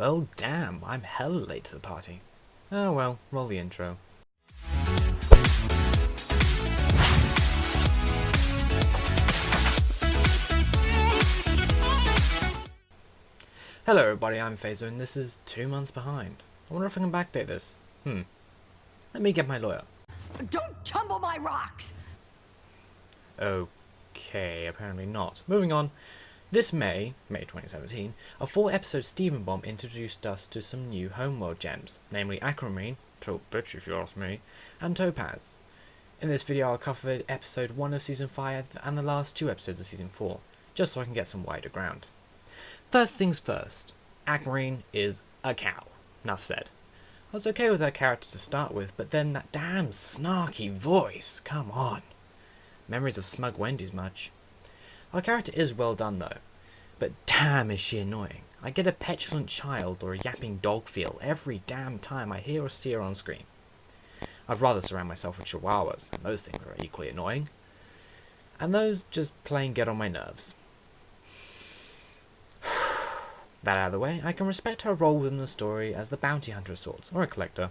Well, damn, I'm hella late to the party. Oh well, roll the intro. Hello everybody, I'm Phaser and this is 2 months behind. I wonder if I can backdate this. Let me get my lawyer. Don't tumble my rocks! Okay, apparently not. Moving on. This May 2017, a 4-episode Steven Bomb introduced us to some new homeworld gems, namely Aquamarine, talk bitch if you ask me, and Topaz. In this video I'll cover episode 1 of season 5 and the last 2 episodes of season 4, just so I can get some wider ground. First things first, Aquamarine is a cow. Enough said. I was okay with her character to start with, but then that damn snarky voice, come on. Memories of Smug Wendy's much. Our character is well done though, but damn is she annoying. I get a petulant child or a yapping dog feel every damn time I hear or see her on screen. I'd rather surround myself with chihuahuas, and those things are equally annoying. And those just plain get on my nerves. That out of the way, I can respect her role within the story as the bounty hunter of sorts, or a collector,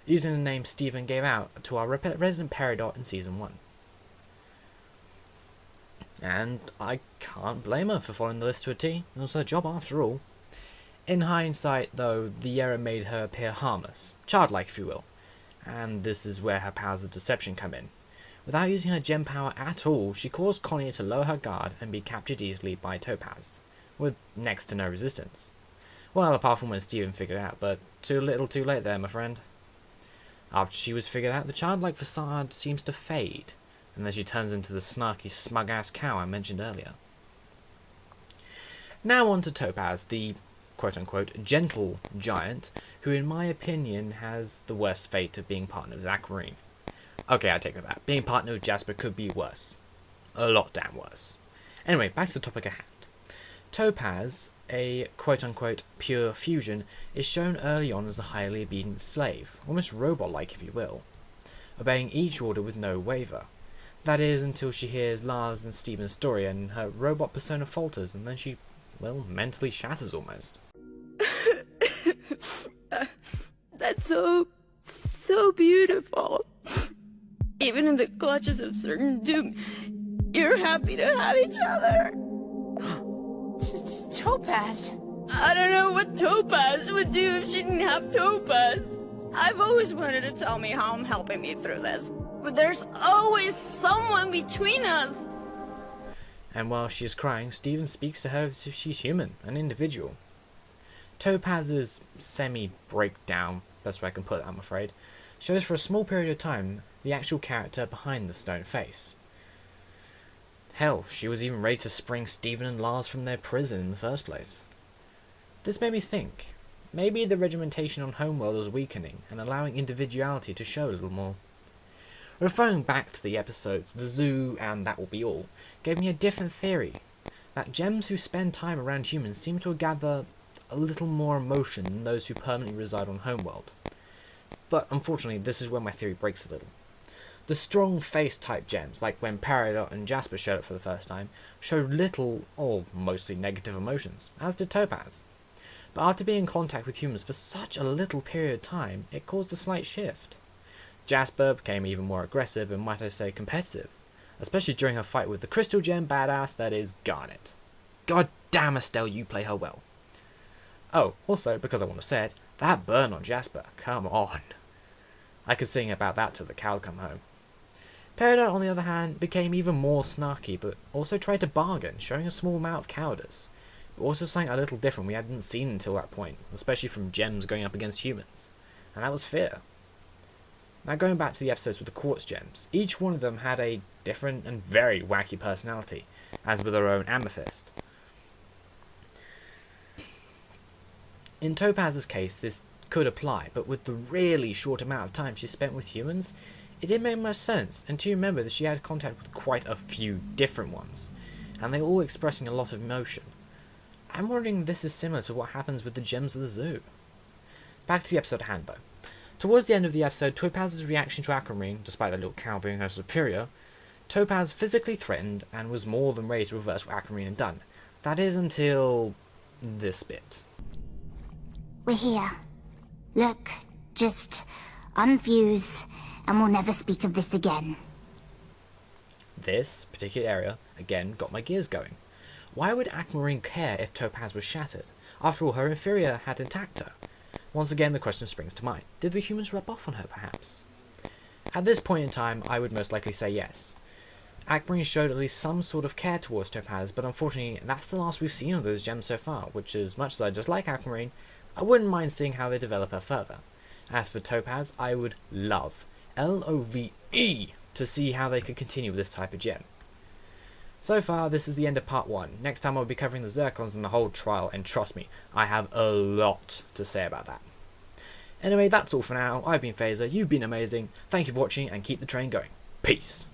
using the name Steven gave out to our resident Peridot in season 1. And I can't blame her for following the list to a T. It was her job after all. In hindsight, though, the error made her appear harmless, childlike if you will, and this is where her powers of deception come in. Without using her gem power at all, she caused Connie to lower her guard and be captured easily by Topaz, with next to no resistance. Well, apart from when Steven figured it out, but too little too late there, my friend. After she was figured out, the childlike facade seems to fade, and then she turns into the snarky, smug-ass cow I mentioned earlier. Now on to Topaz, the quote-unquote gentle giant, who in my opinion has the worst fate of being partnered with Aquamarine. Okay, I take that back. Being partnered with Jasper could be worse. A lot damn worse. Anyway, back to the topic at hand. Topaz, a quote-unquote pure fusion, is shown early on as a highly obedient slave, almost robot-like if you will, obeying each order with no waver. That is, until she hears Lars and Steven's story and her robot persona falters, and then she, well, mentally shatters almost. That's so beautiful. Even in the clutches of certain doom, you're happy to have each other. Topaz? I don't know what Topaz would do if she didn't have Topaz. I've always wanted to tell me how I'm helping me through this, but there's always someone between us. And while she is crying, Steven speaks to her as if she's human, an individual. Topaz's semi-breakdown, best way I can put it I'm afraid, shows for a small period of time the actual character behind the stone face. Hell, she was even ready to spring Steven and Lars from their prison in the first place. This made me think, maybe the regimentation on Homeworld was weakening and allowing individuality to show a little more. Referring back to the episodes The Zoo and That Will Be All gave me a different theory, that gems who spend time around humans seem to gather a little more emotion than those who permanently reside on Homeworld. But unfortunately this is where my theory breaks a little. The strong face type gems, like when Peridot and Jasper showed up for the first time, showed little or mostly negative emotions, as did Topaz. But after being in contact with humans for such a little period of time, it caused a slight shift. Jasper became even more aggressive and, might I say, competitive, especially during her fight with the crystal gem badass that is Garnet. God damn, Estelle, you play her well. Oh, also, because I want to say it, that burn on Jasper, come on. I could sing about that till the cow come home. Peridot, on the other hand, became even more snarky, but also tried to bargain, showing a small amount of cowardice. But also something a little different we hadn't seen until that point, especially from gems going up against humans, and that was fear. Now going back to the episodes with the quartz gems, each one of them had a different and very wacky personality, as with her own amethyst. In Topaz's case, this could apply, but with the really short amount of time she spent with humans, it didn't make much sense until you remember that she had contact with quite a few different ones, and they all expressing a lot of emotion. I'm wondering if this is similar to what happens with the gems of the zoo. Back to the episode at hand though. Towards the end of the episode, Topaz's reaction to Aquamarine, despite the little cow being her superior, Topaz physically threatened and was more than ready to reverse what Aquamarine had done. That is until this bit. We're here. Look, just unfuse, and we'll never speak of this again. This particular area, again, got my gears going. Why would Aquamarine care if Topaz was shattered? After all, her inferior had attacked her. Once again, the question springs to mind. Did the humans rub off on her, perhaps? At this point in time, I would most likely say yes. Aquamarine showed at least some sort of care towards Topaz, but unfortunately, that's the last we've seen of those gems so far, which, as much as I dislike Aquamarine, I wouldn't mind seeing how they develop her further. As for Topaz, I would love, L-O-V-E, to see how they could continue with this type of gem. So far, this is the end of part 1. Next time I'll be covering the zircons and the whole trial, and trust me, I have a lot to say about that. Anyway, that's all for now. I've been Phaser, you've been amazing, thank you for watching, and keep the train going. Peace!